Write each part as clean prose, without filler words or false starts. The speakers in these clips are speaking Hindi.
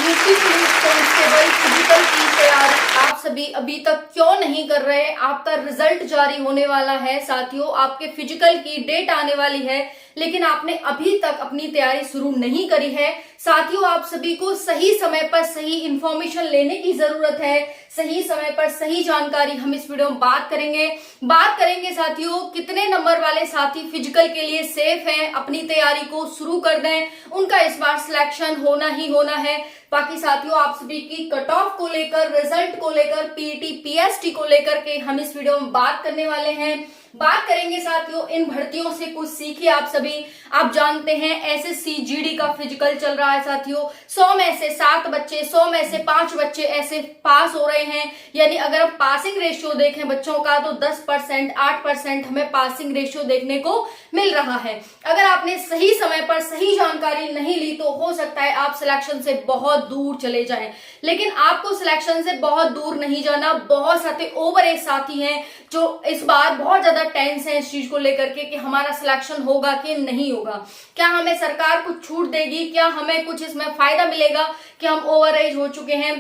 यूपी पुलिस कांस्टेबल फिजिकल की तैयारी आप सभी अभी तक क्यों नहीं कर रहे? आपका रिजल्ट जारी होने वाला है साथियों, आपके फिजिकल की डेट आने वाली है, लेकिन आपने अभी तक अपनी तैयारी शुरू नहीं करी है। साथियों, आप सभी को सही समय पर सही इंफॉर्मेशन लेने की जरूरत है। सही समय पर सही जानकारी हम इस वीडियो में बात करेंगे साथियों, कितने नंबर वाले साथी फिजिकल के लिए सेफ हैं, अपनी तैयारी को शुरू कर दें, उनका इस बार सिलेक्शन होना ही होना है। बाकी साथियों, आप सभी की कट ऑफ को लेकर, रिजल्ट को लेकर, पीईटी पीएसटी को लेकर के हम इस वीडियो में बात करने वाले हैं। बात करेंगे साथियों इन भर्तियों से कुछ सीखिए आप सभी। आप जानते हैं एसएससी जीडी का फिजिकल चल रहा है साथियों, 100 में से 7 बच्चे, 100 में से 5 बच्चे ऐसे पास हो रहे हैं। यानी अगर हम पासिंग रेशियो देखें बच्चों का तो 10%, 8% हमें पासिंग रेशियो देखने को मिल रहा है। अगर आपने सही समय पर सही जानकारी नहीं ली तो हो सकता है आप सिलेक्शन से बहुत दूर चले जाएं। लेकिन आपको सिलेक्शन से बहुत दूर नहीं जाना। बहुत सारे ओवर एज साथी हैं जो इस बार बहुत ज्यादा टेंस है इस चीज को लेकर के कि हमारा सिलेक्शन होगा कि नहीं होगा, क्या हमें सरकार कुछ छूट देगी, क्या हमें कुछ इसमें फायदा मिलेगा कि हम ओवर एज हो चुके हैं।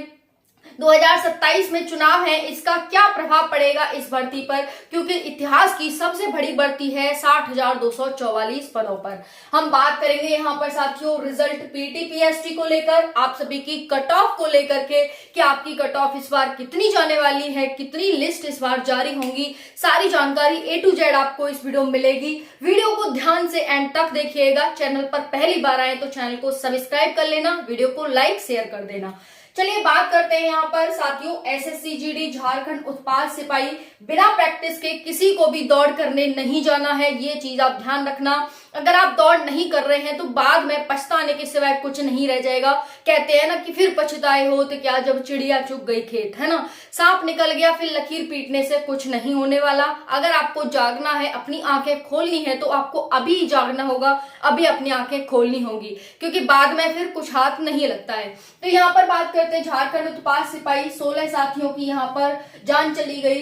2027 में चुनाव है, इसका क्या प्रभाव पड़ेगा इस भर्ती पर, क्योंकि इतिहास की सबसे बड़ी भर्ती है 60,244 पदों पर। हम बात करेंगे यहाँ पर साथियों रिजल्ट पीटी पीएसटी को लेकर, आप सभी की कट ऑफ को लेकर के कि आपकी कट ऑफ इस बार कितनी जाने वाली है, कितनी लिस्ट इस बार जारी होंगी, सारी जानकारी A to Z आपको इस वीडियो में मिलेगी। वीडियो को ध्यान से एंड तक देखिएगा। चैनल पर पहली बार आए तो चैनल को सब्सक्राइब कर लेना, वीडियो को लाइक शेयर कर देना। चलिए बात करते हैं यहाँ पर साथियों एसएससी जीडी झारखंड उत्पाद सिपाही, बिना प्रैक्टिस के किसी को भी दौड़ करने नहीं जाना है, ये चीज आप ध्यान रखना। अगर आप दौड़ नहीं कर रहे हैं तो बाद में पछताने के सिवाय कुछ नहीं रह जाएगा। कहते हैं ना कि फिर पछताए हो तो क्या जब चिड़िया चुग गई खेत, है ना, सांप निकल गया फिर लकीर पीटने से कुछ नहीं होने वाला। अगर आपको जागना है, अपनी आंखें खोलनी है तो आपको अभी जागना होगा, अभी अपनी आंखें खोलनी होंगी, क्योंकि बाद में फिर कुछ हाथ नहीं लगता है। तो यहाँ पर बात करते हैं झारखंड उत्पाद सिपाही, 16 साथियों की यहाँ पर जान चली गई।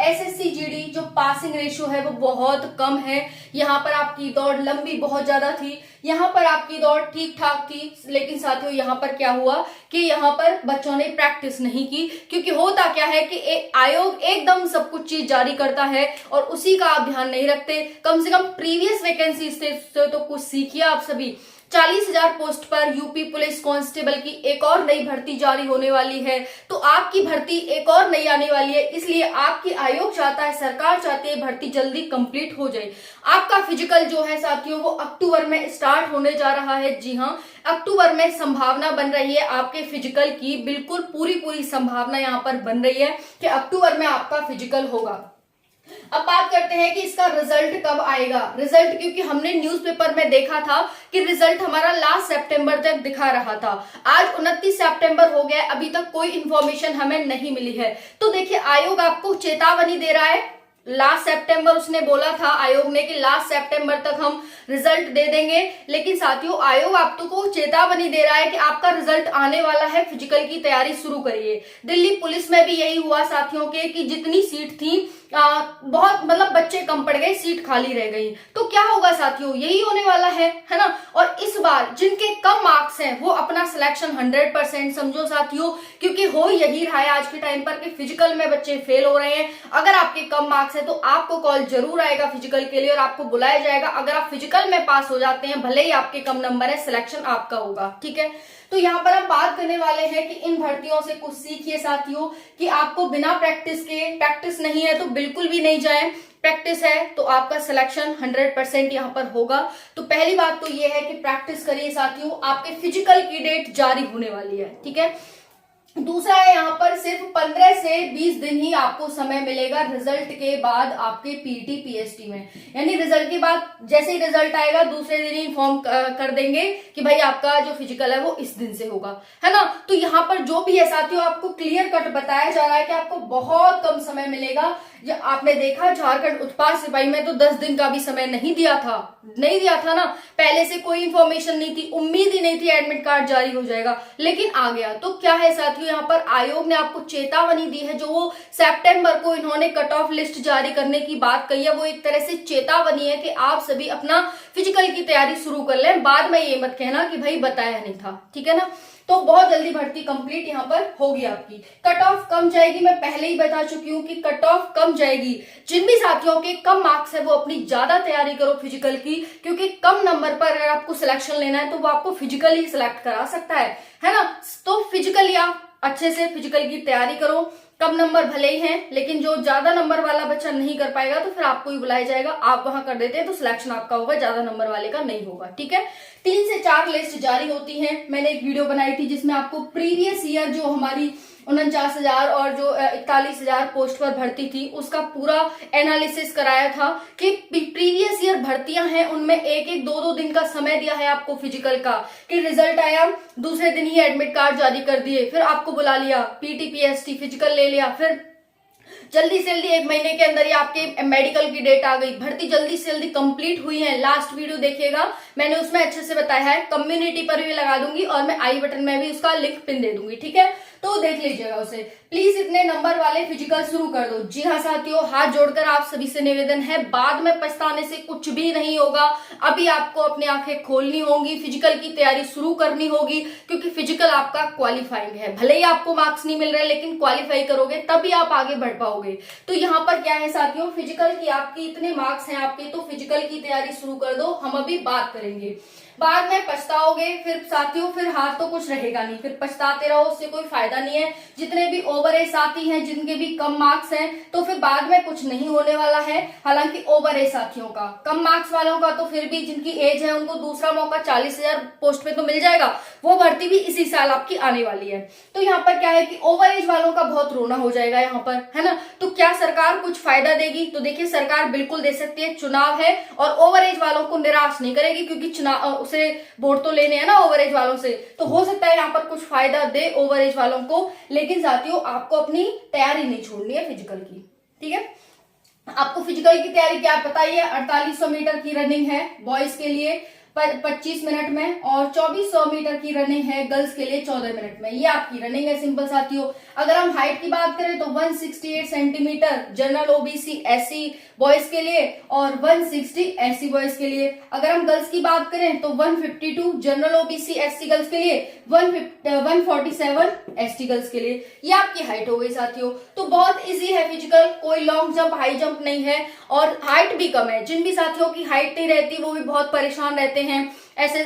एसएससी जीडी जो पासिंग रेशियो है वो बहुत कम है। यहाँ पर आपकी दौड़ लंबी बहुत ज्यादा थी, यहाँ पर आपकी दौड़ ठीक ठाक थी, लेकिन साथियों यहाँ पर क्या हुआ कि यहाँ पर बच्चों ने प्रैक्टिस नहीं की। क्योंकि होता क्या है कि आयोग एकदम सब कुछ चीज जारी करता है और उसी का आप ध्यान नहीं रखते। कम से कम प्रीवियस वैकेंसी से तो कुछ सीखिए आप सभी। 40,000 पोस्ट पर यूपी पुलिस कांस्टेबल की एक और नई भर्ती जारी होने वाली है, तो आपकी भर्ती एक और नई आने वाली है। इसलिए आपकी आयोग चाहता है, सरकार चाहती है भर्ती जल्दी कंप्लीट हो जाए। आपका फिजिकल जो है साथियों वो अक्टूबर में स्टार्ट होने जा रहा है। जी हाँ, अक्टूबर में संभावना बन रही है आपके फिजिकल की, बिल्कुल पूरी संभावना यहाँ पर बन रही है कि अक्टूबर में आपका फिजिकल होगा। अब बात करते हैं कि इसका रिजल्ट कब आएगा। रिजल्ट क्योंकि हमने न्यूज़पेपर में देखा था कि रिजल्ट हमारा लास्ट सितंबर तक दिखा रहा था। आज 29 सितंबर हो गया, अभी तक कोई इंफॉर्मेशन हमें नहीं मिली है। तो देखिए आयोग आपको चेतावनी दे रहा है। लास्ट सितंबर उसने बोला था आयोग ने कि लास्ट सितंबर तक हम रिजल्ट दे देंगे, लेकिन साथियों आयोग आपको चेतावनी दे रहा है कि आपका रिजल्ट आने वाला है, फिजिकल की तैयारी शुरू करिए। दिल्ली पुलिस में भी यही हुआ साथियों के कि जितनी सीट थी बहुत मतलब बच्चे कम पड़ गए, सीट खाली रह गई। तो क्या होगा साथियों, यही होने वाला है ना। और इस बार जिनके कम मार्क्स हैं वो अपना सिलेक्शन 100% समझो साथियों, क्योंकि हो यही रहा है आज के टाइम पर कि फिजिकल में बच्चे फेल हो रहे हैं। अगर आपके कम मार्क्स है तो आपको कॉल जरूर आएगा फिजिकल के लिए और आपको बुलाया जाएगा। अगर आप फिजिकल में पास हो जाते हैं, भले ही आपके कम नंबर है, सिलेक्शन आपका होगा, ठीक है। तो यहाँ पर हम बात करने वाले हैं कि इन भर्तियों से कुछ सीखिए साथियों कि आपको बिना प्रैक्टिस के, प्रैक्टिस नहीं है तो बिल्कुल भी नहीं जाएं, प्रैक्टिस है तो आपका सिलेक्शन 100% यहाँ पर होगा। तो पहली बात तो ये है कि प्रैक्टिस करिए साथियों, आपके फिजिकल की डेट जारी होने वाली है, ठीक है। दूसरा है यहाँ पर सिर्फ 15 से 20 दिन ही आपको समय मिलेगा रिजल्ट के बाद आपके पीटी पीएसटी में। यानी रिजल्ट के बाद जैसे ही रिजल्ट आएगा दूसरे दिन ही इन्फॉर्म कर देंगे कि भाई आपका जो फिजिकल है वो इस दिन से होगा, है ना। तो यहाँ पर जो भी है साथियों आपको क्लियर कट बताया जा रहा है कि आपको बहुत कम समय मिलेगा। आपने देखा झारखंड उत्पाद सिपाही में तो 10 दिन का भी समय नहीं दिया था ना, पहले से कोई इंफॉर्मेशन नहीं थी, उम्मीद ही नहीं थी एडमिट कार्ड जारी हो जाएगा, लेकिन आ गया। तो क्या है साथियों यहाँ पर आयोग ने आपको चेतावनी दी है। जो वो सितंबर को इन्होंने कट ऑफ लिस्ट जारी करने की बात कही है वो एक तरह से चेतावनी है कि आप सभी अपना फिजिकल की तैयारी शुरू कर लें, बाद में ये मत कहना कि भाई बताया नहीं था, ठीक है ना। तो बहुत जल्दी भर्ती कंप्लीट यहाँ पर होगी आपकी। कट ऑफ कम जाएगी, मैं पहले ही बता चुकी हूँ कि कट ऑफ कम जाएगी। जिन भी साथियों के कम मार्क्स है वो अपनी ज्यादा तैयारी करो फिजिकल की, क्योंकि कम नंबर पर अगर आपको सिलेक्शन लेना है तो वो आपको फिजिकल ही सिलेक्ट करा सकता है ना। तो फिजिकली आप अच्छे से फिजिकल की तैयारी करो। कम नंबर भले ही हैं, लेकिन जो ज्यादा नंबर वाला बच्चा नहीं कर पाएगा तो फिर आपको ही बुलाया जाएगा, आप वहां कर देते हैं तो सिलेक्शन आपका होगा, ज्यादा नंबर वाले का नहीं होगा, ठीक है। 3 से 4 लिस्ट जारी होती है। मैंने एक वीडियो बनाई थी जिसमें आपको प्रीवियस ईयर जो हमारी 49,000 और जो 41,000 पोस्ट पर भर्ती थी उसका पूरा एनालिसिस कराया था कि प्रीवियस ईयर भर्तियां हैं उनमें एक एक 2-2 दिन का समय दिया है आपको फिजिकल का, कि रिजल्ट आया दूसरे दिन ही एडमिट कार्ड जारी कर दिए, फिर आपको बुला लिया, पीटी पीएसटी फिजिकल ले लिया, फिर जल्दी से जल्दी 1 महीने के अंदर ही आपके मेडिकल की डेट आ गई, भर्ती जल्दी से जल्दी कंप्लीट हुई है। लास्ट वीडियो देखिएगा, मैंने उसमें अच्छे से बताया है, कम्युनिटी पर भी लगा दूंगी और मैं आई बटन में भी उसका लिंक पिन दे दूंगी, ठीक है, तो देख लीजिएगा उसे। प्लीज इतने नंबर वाले फिजिकल शुरू कर दो। जी हाँ साथियों, हाथ जोड़कर आप सभी से निवेदन है, बाद में पछताने से कुछ भी नहीं होगा। अभी आपको अपनी आंखें खोलनी होंगी, फिजिकल की तैयारी शुरू करनी होगी, क्योंकि फिजिकल आपका क्वालिफाइंग है। भले ही आपको मार्क्स नहीं मिल रहे, लेकिन क्वालिफाई करोगे तभी आप आगे बढ़ पाओगे। तो यहाँ पर क्या है साथियों, फिजिकल की आपकी इतने मार्क्स हैं आपके, तो फिजिकल की तैयारी शुरू कर दो, हम अभी बात करेंगे। बाद में पछताओगे फिर साथियों, फिर हाथ तो कुछ रहेगा नहीं, फिर पछताते रहो, उससे कोई फायदा नहीं है। जितने भी ओवर एज साथी हैं जिनके भी कम मार्क्स हैं, तो फिर बाद में कुछ नहीं होने वाला है। हालांकि ओवर एज साथियों का, कम मार्क्स वालों का तो फिर भी जिनकी एज है उनको दूसरा मौका 40,000 पोस्ट पे तो मिल जाएगा, वो भर्ती भी इसी साल आपकी आने वाली है। तो यहाँ पर क्या है कि ओवर एज वालों का बहुत रोना हो जाएगा यहाँ पर, है ना। तो क्या सरकार कुछ फायदा देगी? तो देखिए सरकार बिल्कुल दे सकती है, चुनाव है और ओवर एज वालों को निराश नहीं करेगी, क्योंकि चुनाव उसे वोट तो लेने हैं ना ओवर एज वालों से, तो हो सकता है यहाँ पर कुछ फायदा दे ओवर एज वालों को। लेकिन साथियों आपको अपनी तैयारी नहीं छोड़नी है फिजिकल की, ठीक है। आपको फिजिकल की तैयारी क्या बताइए, 4800 मीटर की रनिंग है बॉयज के लिए 25 मिनट में, और 2400 मीटर की रनिंग है गर्ल्स के लिए 14 मिनट में। ये आपकी रनिंग है सिंपल साथियों। अगर हम हाइट की बात करें तो 168 centimetre general OBC SC boys के लिए और 160 एससी बॉयज के लिए। अगर हम गर्ल्स की बात करें तो 152 जनरल ओबीसी एससी गर्ल्स के लिए, 147 एसटी गर्ल्स के लिए। ये आपकी हाइट हो गई साथियों। तो बहुत इजी है फिजिकल, कोई लॉन्ग जंप हाई जंप नहीं है, और हाइट भी कम है। जिन भी साथियों की हाइट नहीं रहती वो भी बहुत परेशान रहते हैं। ऐसे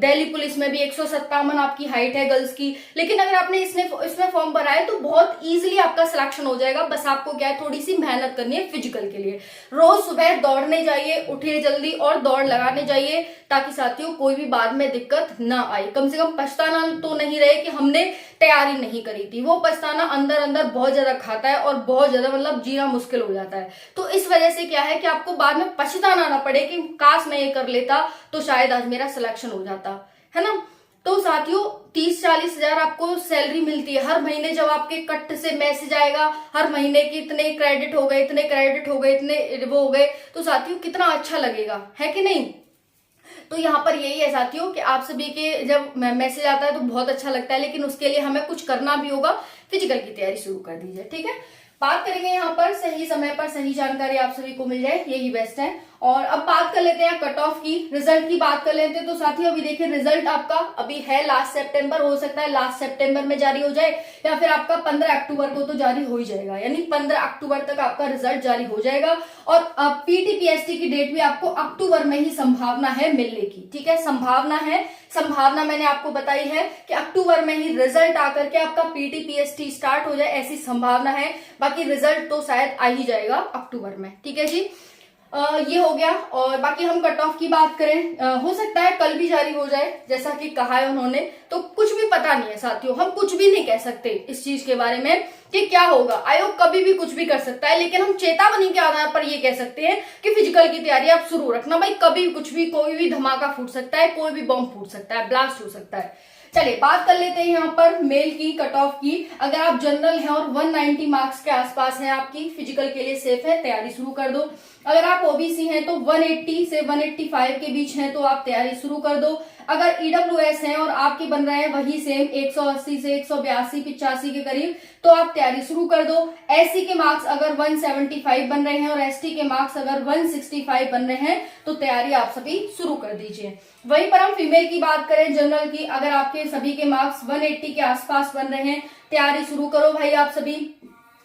दिल्ली पुलिस में भी 157 आपकी हाइट है गर्ल्स की, लेकिन अगर आपने इसमें फॉर्म भरा है तो बहुत इजीली आपका सिलेक्शन हो जाएगा। बस आपको क्या है, थोड़ी सी मेहनत करनी है फिजिकल के लिए। रोज सुबह दौड़ने जाइए, उठिए जल्दी और दौड़ लगाने जाइए, ताकि साथियों कोई भी बाद में दिक्कत ना आए। कम से कम पछताना तो नहीं रहे कि हमने तैयारी नहीं करी थी। वो पछताना अंदर अंदर बहुत ज्यादा खाता है और बहुत ज्यादा मतलब जीना मुश्किल हो जाता है। तो इस वजह से क्या है कि आपको बाद में पछताना ना पड़े कि काश मैं ये कर लेता तो शायद आज मेरा सिलेक्शन हो जाता, है ना। तो साथियों 30-40 हजार आपको सैलरी मिलती है हर महीने। जब आपके कट से मैसेज आएगा हर महीने की इतने क्रेडिट हो गए, इतने क्रेडिट हो गए, इतने वो हो गए, तो साथियों कितना अच्छा लगेगा, है कि नहीं। तो यहाँ पर यही है साथियों कि आप सभी के जब मैसेज आता है तो बहुत अच्छा लगता है, लेकिन उसके लिए हमें कुछ करना भी होगा। फिजिकल की तैयारी शुरू कर दीजिए, ठीक है। बात करेंगे यहाँ पर सही समय पर सही जानकारी आप सभी को मिल जाए, यही बेस्ट है। और अब बात कर लेते हैं कट ऑफ की, रिजल्ट की बात कर लेते हैं। तो साथियों अभी देखिए रिजल्ट आपका अभी है लास्ट सितंबर, हो सकता है लास्ट सितंबर में जारी हो जाए, या फिर आपका 15 अक्टूबर को तो जारी हो ही जाएगा, यानी 15 अक्टूबर तक आपका रिजल्ट जारी हो जाएगा। और पीटीपीएसटी की डेट भी आपको अक्टूबर में ही संभावना है मिलने की, ठीक है, संभावना है। संभावना मैंने आपको बताई है कि अक्टूबर में ही रिजल्ट आकर के आपका पीटीपीएसटी स्टार्ट हो जाए, ऐसी संभावना है। बाकी रिजल्ट तो शायद आ ही जाएगा अक्टूबर में, ठीक है जी। ये हो गया। और बाकी हम कट ऑफ की बात करें, हो सकता है कल भी जारी हो जाए जैसा कि कहा है उन्होंने, तो कुछ भी पता नहीं है साथियों, हम कुछ भी नहीं कह सकते इस चीज के बारे में कि क्या होगा। आयोग कभी भी कुछ भी कर सकता है, लेकिन हम चेतावनी के आधार पर ये कह सकते हैं कि फिजिकल की तैयारी आप शुरू रखना भाई। कभी कुछ भी, कोई भी धमाका फूट सकता है, कोई भी बम फूट सकता है, ब्लास्ट हो सकता है। चलिए बात कर लेते हैं यहाँ पर मेल की कट ऑफ की। अगर आप जनरल हैं और 190 मार्क्स के आसपास हैं आपकी, फिजिकल के लिए सेफ है, तैयारी शुरू कर दो। अगर आप ओबीसी हैं तो 180 से 185 के बीच हैं तो आप तैयारी शुरू कर दो। अगर ईडब्ल्यूएस हैं और आपके बन रहे हैं वही सेम 180 से 182 85 के करीब, तो आप तैयारी शुरू कर दो। एससी के मार्क्स अगर 175 बन रहे हैं और एसटी के मार्क्स अगर 165 बन रहे हैं तो तैयारी आप सभी शुरू कर दीजिए। वहीं पर हम फीमेल की बात करें जनरल की, अगर आपके सभी के मार्क्स 180 के आसपास बन रहे हैं, तैयारी शुरू करो भाई आप सभी।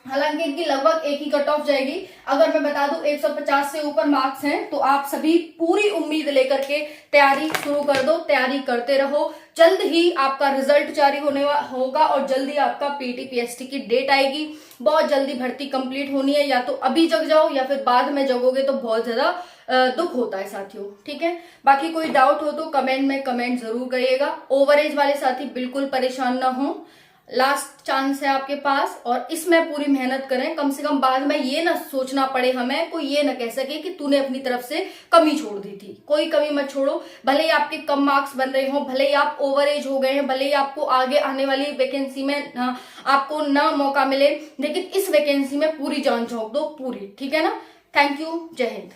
हालांकि इनकी लगभग एक ही कट ऑफ जाएगी। अगर मैं बता दूं 150 से ऊपर मार्क्स हैं तो आप सभी पूरी उम्मीद लेकर के तैयारी शुरू कर दो, तैयारी करते रहो। जल्द ही आपका रिजल्ट जारी होने होगा और जल्दी आपका पीटी पीएसटी की डेट आएगी। बहुत जल्दी भर्ती कंप्लीट होनी है, या तो अभी जग जाओ या फिर बाद में जगोगे तो बहुत ज्यादा दुख होता है साथियों, ठीक है। बाकी कोई डाउट हो तो कमेंट में कमेंट जरूर करिएगा। ओवरेज वाले साथी बिल्कुल परेशान ना हो, लास्ट चांस है आपके पास और इसमें पूरी मेहनत करें। कम से कम बाद में ये ना सोचना पड़े हमें, कोई ये ना कह सके कि तूने अपनी तरफ से कमी छोड़ दी थी। कोई कमी मत छोड़ो, भले ही आपके कम मार्क्स बन रहे हो, भले ही आप ओवरेज हो गए हैं, भले ही आपको आगे आने वाली वैकेंसी में आपको ना मौका मिले, लेकिन इस वैकेंसी में पूरी जान झोंक दो, पूरी, ठीक है ना। थैंक यू, जय हिंद।